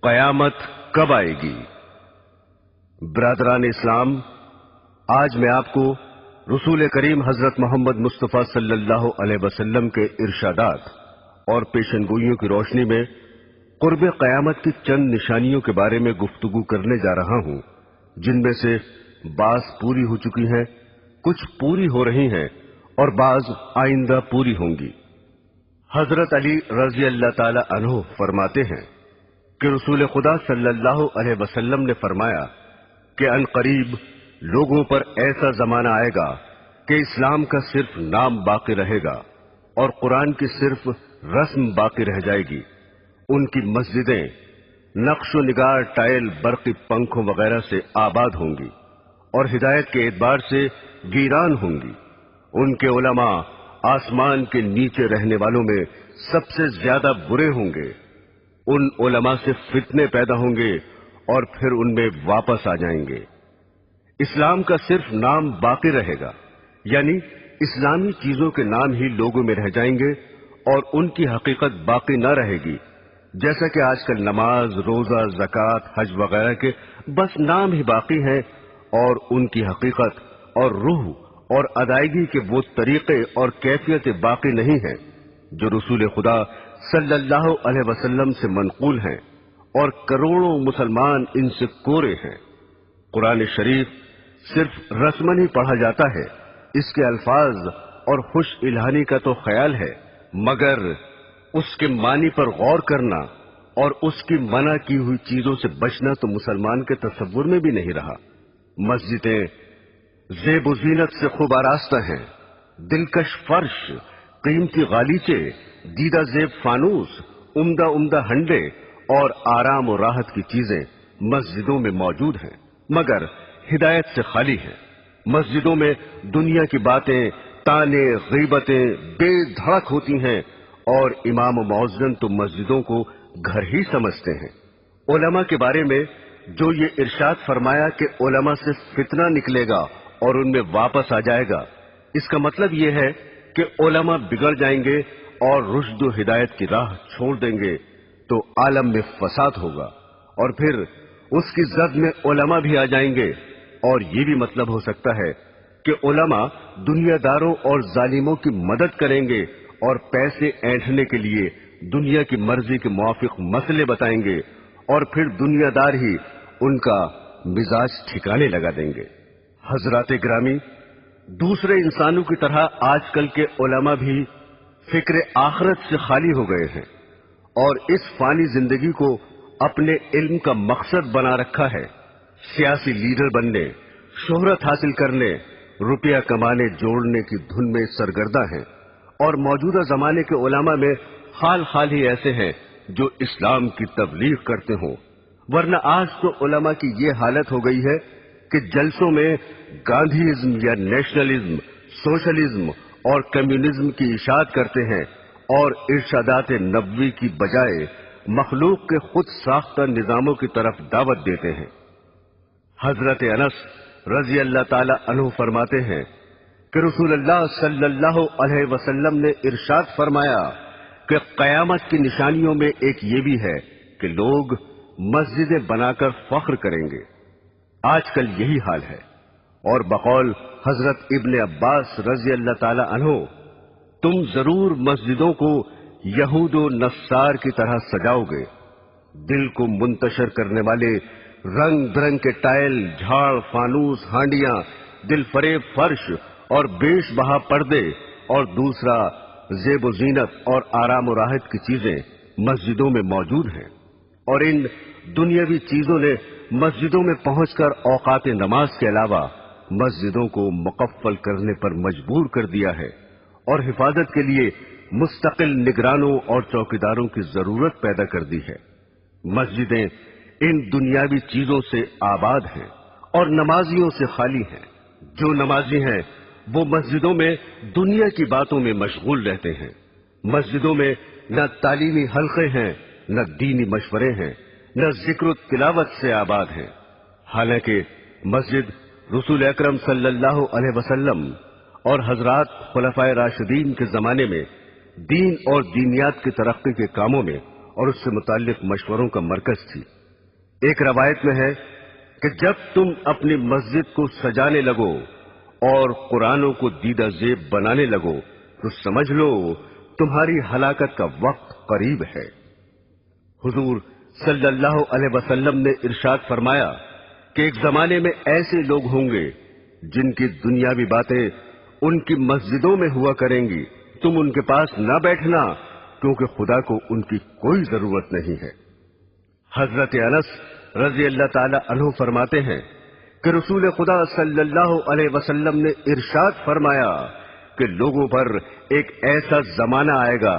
قیامت کب آئے گی؟ برادران اسلام، آج میں آپ کو رسول کریم حضرت محمد مصطفیٰ صلی اللہ علیہ وسلم کے ارشادات اور پیشن گوئیوں کی روشنی میں قرب قیامت کی چند نشانیوں کے بارے میں گفتگو کرنے جا رہا ہوں، جن میں سے بعض پوری ہو چکی ہیں، کچھ پوری ہو رہی ہیں اور بعض آئندہ پوری ہوں گی۔ حضرت علی رضی اللہ تعالی عنہ فرماتے ہیں کہ رسول خدا صلی اللہ علیہ وسلم نے فرمایا کہ ان قریب لوگوں پر ایسا زمانہ آئے گا کہ اسلام کا صرف نام باقی رہے گا اور قرآن کی صرف رسم باقی رہ جائے گی۔ ان کی مسجدیں نقش و نگار، ٹائل، برقی پنکھوں وغیرہ سے آباد ہوں گی اور ہدایت کے اعتبار سے ویران ہوں گی۔ ان کے علماء آسمان کے نیچے رہنے والوں میں سب سے زیادہ برے ہوں گے۔ ان علماء سے فتنے پیدا ہوں گے اور پھر ان میں واپس آ جائیں گے۔ اسلام کا صرف نام باقی رہے گا، یعنی اسلامی چیزوں کے نام ہی لوگوں میں رہ جائیں گے اور ان کی حقیقت باقی نہ رہے گی، جیسا کہ آج کل نماز، روزہ، زکوٰۃ، حج وغیرہ کے بس نام ہی باقی ہیں اور ان کی حقیقت اور روح اور ادائیگی کے وہ طریقے اور کیفیت باقی نہیں ہیں جو رسول خدا صلی اللہ علیہ وسلم سے منقول ہیں، اور کروڑوں مسلمان ان سے کورے ہیں۔ قرآن شریف صرف رسمن ہی پڑھا جاتا ہے، اس کے الفاظ اور خوش الہانی کا تو خیال ہے، مگر اس کے معنی پر غور کرنا اور اس کی منع کی ہوئی چیزوں سے بچنا تو مسلمان کے تصور میں بھی نہیں رہا۔ مسجدیں زیب و زینت سے خوب آراستہ ہیں، دلکش فرش، قیمتی غالیچے، دیدہ زیب فانوس، عمدہ عمدہ ہنڈے اور آرام و راحت کی چیزیں مسجدوں میں موجود ہیں، مگر ہدایت سے خالی ہیں۔ مسجدوں میں دنیا کی باتیں، تانے، غیبتیں بے دھڑک ہوتی ہیں اور امام و مؤذن تو مسجدوں کو گھر ہی سمجھتے ہیں۔ علماء کے بارے میں جو یہ ارشاد فرمایا کہ علماء سے فتنہ نکلے گا اور ان میں واپس آ جائے گا، اس کا مطلب یہ ہے کہ علماء بگڑ جائیں گے اور رشد و ہدایت کی راہ چھوڑ دیں گے تو عالم میں فساد ہوگا، اور پھر اس کی زد میں علماء بھی آ جائیں گے، اور یہ بھی مطلب ہو سکتا ہے کہ علماء دنیا داروں اور ظالموں کی مدد کریں گے اور پیسے اینٹھنے کے لیے دنیا کی مرضی کے موافق مسئلے بتائیں گے، اور پھر دنیا دار ہی ان کا مزاج ٹھکانے لگا دیں گے۔ حضرات گرامی، دوسرے انسانوں کی طرح آج کل کے علماء بھی فکر آخرت سے خالی ہو گئے ہیں اور اس فانی زندگی کو اپنے علم کا مقصد بنا رکھا ہے۔ سیاسی لیڈر بننے، شہرت حاصل کرنے، روپیہ کمانے جوڑنے کی دھن میں سرگرداں ہیں، اور موجودہ زمانے کے علماء میں خال خال ہی ایسے ہیں جو اسلام کی تبلیغ کرتے ہوں، ورنہ آج تو علماء کی یہ حالت ہو گئی ہے کہ جلسوں میں گاندھیزم یا نیشنلزم، سوشلزم اور کمیونزم کی اشاعت کرتے ہیں اور ارشادات نبوی کی بجائے مخلوق کے خود ساختہ نظاموں کی طرف دعوت دیتے ہیں۔ حضرت انس رضی اللہ تعالی عنہ فرماتے ہیں کہ رسول اللہ صلی اللہ علیہ وسلم نے ارشاد فرمایا کہ قیامت کی نشانیوں میں ایک یہ بھی ہے کہ لوگ مسجدیں بنا کر فخر کریں گے۔ آج کل یہی حال ہے، اور بقول حضرت ابن عباس رضی اللہ تعالی عنہ، تم ضرور مسجدوں کو یہود و نصار کی طرح سجاؤ گے۔ دل کو منتشر کرنے والے رنگ برنگ کے ٹائل، جھاڑ، فانوس، ہانڈیاں، دل فریب فرش اور بیش بہا پردے، اور دوسرا زیب و زینت اور آرام و راحت کی چیزیں مسجدوں میں موجود ہیں، اور ان دنیاوی چیزوں نے مسجدوں میں پہنچ کر اوقات نماز کے علاوہ مسجدوں کو مقفل کرنے پر مجبور کر دیا ہے، اور حفاظت کے لیے مستقل نگرانوں اور چوکیداروں کی ضرورت پیدا کر دی ہے۔ مسجدیں ان دنیاوی چیزوں سے آباد ہیں اور نمازیوں سے خالی ہیں۔ جو نمازی ہیں وہ مسجدوں میں دنیا کی باتوں میں مشغول رہتے ہیں۔ مسجدوں میں نہ تعلیمی حلقے ہیں، نہ دینی مشورے ہیں، نہ ذکر و تلاوت سے آباد ہیں۔ حالانکہ مسجد رسول اکرم صلی اللہ علیہ وسلم اور حضرات خلفائے راشدین کے زمانے میں دین اور دینیات کی ترقی کے کاموں میں اور اس سے متعلق مشوروں کا مرکز تھی۔ ایک روایت میں ہے کہ جب تم اپنی مسجد کو سجانے لگو اور قرآنوں کو دیدہ زیب بنانے لگو تو سمجھ لو تمہاری ہلاکت کا وقت قریب ہے۔ حضور صلی اللہ علیہ وسلم نے ارشاد فرمایا کہ ایک زمانے میں ایسے لوگ ہوں گے جن کی دنیاوی باتیں ان کی مسجدوں میں ہوا کریں گی، تم ان کے پاس نہ بیٹھنا کیونکہ خدا کو ان کی کوئی ضرورت نہیں ہے۔ حضرت انس رضی اللہ تعالی عنہ فرماتے ہیں کہ رسول خدا صلی اللہ علیہ وسلم نے ارشاد فرمایا کہ لوگوں پر ایک ایسا زمانہ آئے گا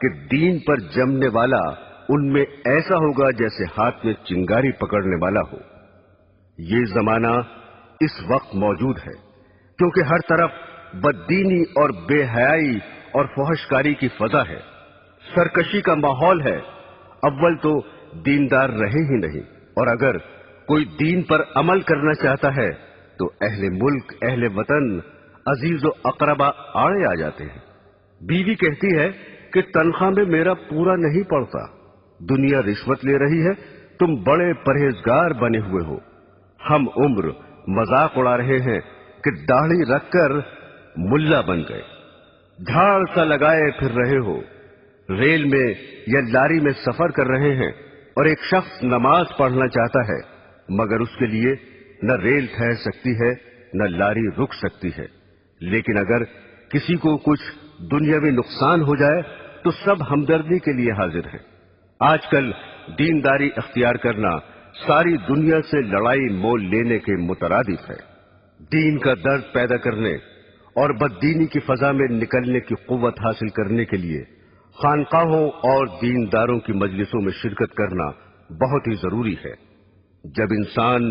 کہ دین پر جمنے والا ان میں ایسا ہوگا جیسے ہاتھ میں چنگاری پکڑنے والا ہو۔ یہ زمانہ اس وقت موجود ہے کیونکہ ہر طرف بددینی اور بے حیائی اور فحشکاری کی فضا ہے، سرکشی کا ماحول ہے۔ اول تو دیندار رہے ہی نہیں، اور اگر کوئی دین پر عمل کرنا چاہتا ہے تو اہل ملک، اہل وطن، عزیز و اقربا آڑے آ جاتے ہیں۔ بیوی کہتی ہے کہ تنخواہ میں میرا پورا نہیں پڑتا، دنیا رشوت لے رہی ہے، تم بڑے پرہیزگار بنے ہوئے ہو۔ ہم عمر مذاق اڑا رہے ہیں کہ داڑھی رکھ کر ملا بن گئے، جھاڑ سا لگائے پھر رہے ہو، ریل میں یا لاری میں سفر کر رہے ہیں اور ایک شخص نماز پڑھنا چاہتا ہے مگر اس کے لیے نہ ریل ٹھہر سکتی ہے نہ لاری رک سکتی ہے، لیکن اگر کسی کو کچھ دنیاوی نقصان ہو جائے تو سب ہمدردی کے لیے حاضر ہیں۔ آج کل دینداری اختیار کرنا ساری دنیا سے لڑائی مول لینے کے مترادف ہے۔ دین کا درد پیدا کرنے اور بددینی کی فضا میں نکلنے کی قوت حاصل کرنے کے لیے خانقاہوں اور دینداروں کی مجلسوں میں شرکت کرنا بہت ہی ضروری ہے۔ جب انسان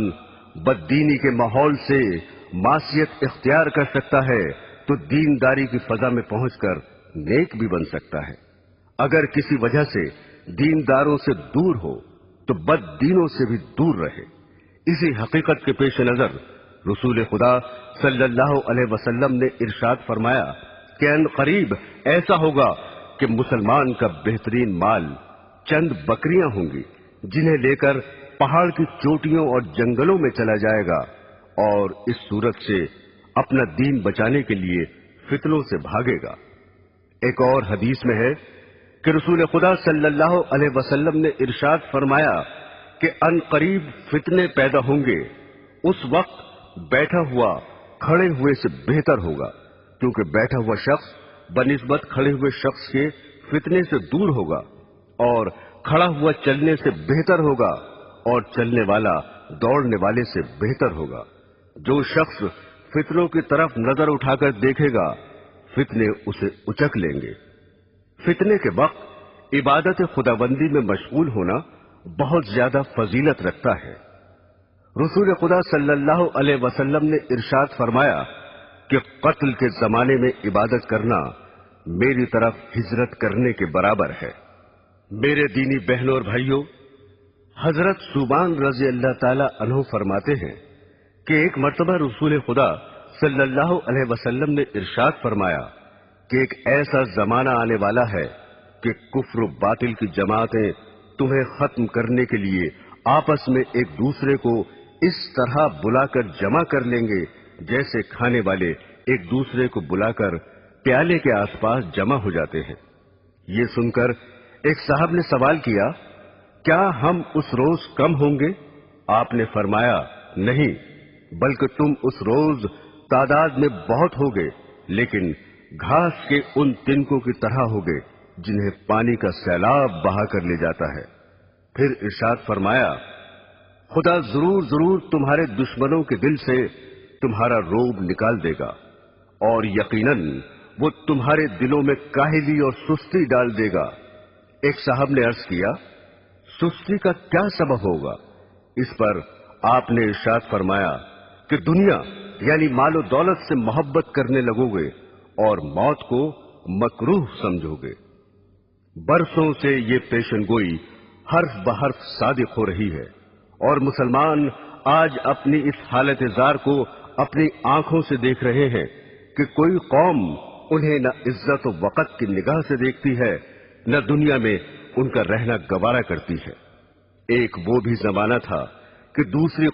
بددینی کے ماحول سے معصیت اختیار کر سکتا ہے تو دینداری کی فضا میں پہنچ کر نیک بھی بن سکتا ہے۔ اگر کسی وجہ سے دینداروں سے دور ہو تو بد دینوں سے بھی دور رہے۔ اسی حقیقت کے پیش نظر رسول خدا صلی اللہ علیہ وسلم نے ارشاد فرمایا کہ ان قریب ایسا ہوگا کہ مسلمان کا بہترین مال چند بکریاں ہوں گی جنہیں لے کر پہاڑ کی چوٹیوں اور جنگلوں میں چلا جائے گا، اور اس صورت سے اپنا دین بچانے کے لیے فتنوں سے بھاگے گا۔ ایک اور حدیث میں ہے کہ رسول خدا صلی اللہ علیہ وسلم نے ارشاد فرمایا کہ ان قریب فتنے پیدا ہوں گے، اس وقت بیٹھا ہوا کھڑے ہوئے سے بہتر ہوگا، کیونکہ بیٹھا ہوا شخص بنسبت کھڑے ہوئے شخص کے فتنے سے دور ہوگا، اور کھڑا ہوا چلنے سے بہتر ہوگا، اور چلنے والا دوڑنے والے سے بہتر ہوگا۔ جو شخص فتنوں کی طرف نظر اٹھا کر دیکھے گا فتنے اسے اچک لیں گے۔ فتنے کے وقت عبادت خداوندی میں مشغول ہونا بہت زیادہ فضیلت رکھتا ہے۔ رسول خدا صلی اللہ علیہ وسلم نے ارشاد فرمایا کہ قتل کے زمانے میں عبادت کرنا میری طرف ہجرت کرنے کے برابر ہے۔ میرے دینی بہنوں اور بھائیوں، حضرت ثوبان رضی اللہ تعالی عنہ فرماتے ہیں کہ ایک مرتبہ رسول خدا صلی اللہ علیہ وسلم نے ارشاد فرمایا کہ ایک ایسا زمانہ آنے والا ہے کہ کفر و باطل کی جماعتیں تمہیں ختم کرنے کے لیے آپس میں ایک دوسرے کو اس طرح بلا کر جمع کر لیں گے جیسے کھانے والے ایک دوسرے کو بلا کر پیالے کے آس پاس جمع ہو جاتے ہیں۔ یہ سن کر ایک صاحب نے سوال کیا، کیا ہم اس روز کم ہوں گے؟ آپ نے فرمایا، نہیں، بلکہ تم اس روز تعداد میں بہت ہوگے، لیکن گھاس کے ان تنکوں کی طرح ہوگے جنہیں پانی کا سیلاب بہا کر لے جاتا ہے۔ پھر ارشاد فرمایا، خدا ضرور ضرور تمہارے دشمنوں کے دل سے تمہارا روب نکال دے گا، اور یقیناً وہ تمہارے دلوں میں کاہلی اور سستی ڈال دے گا۔ ایک صاحب نے عرض کیا، سستی کا کیا سبب ہوگا؟ اس پر آپ نے ارشاد فرمایا کہ دنیا یعنی مال و دولت سے محبت کرنے لگو گے اور موت کو مکروہ سمجھو گے۔ برسوں سے یہ پیشن گوئی حرف بحرف صادق ہو رہی ہے، اور مسلمان آج اپنی اس حالت زار کو اپنی آنکھوں سے دیکھ رہے ہیں کہ کوئی قوم انہیں نہ عزت و وقت کی نگاہ سے دیکھتی ہے، نہ دنیا میں ان کا رہنا گوارا کرتی ہے۔ ایک وہ بھی زمانہ تھا کہ دوسری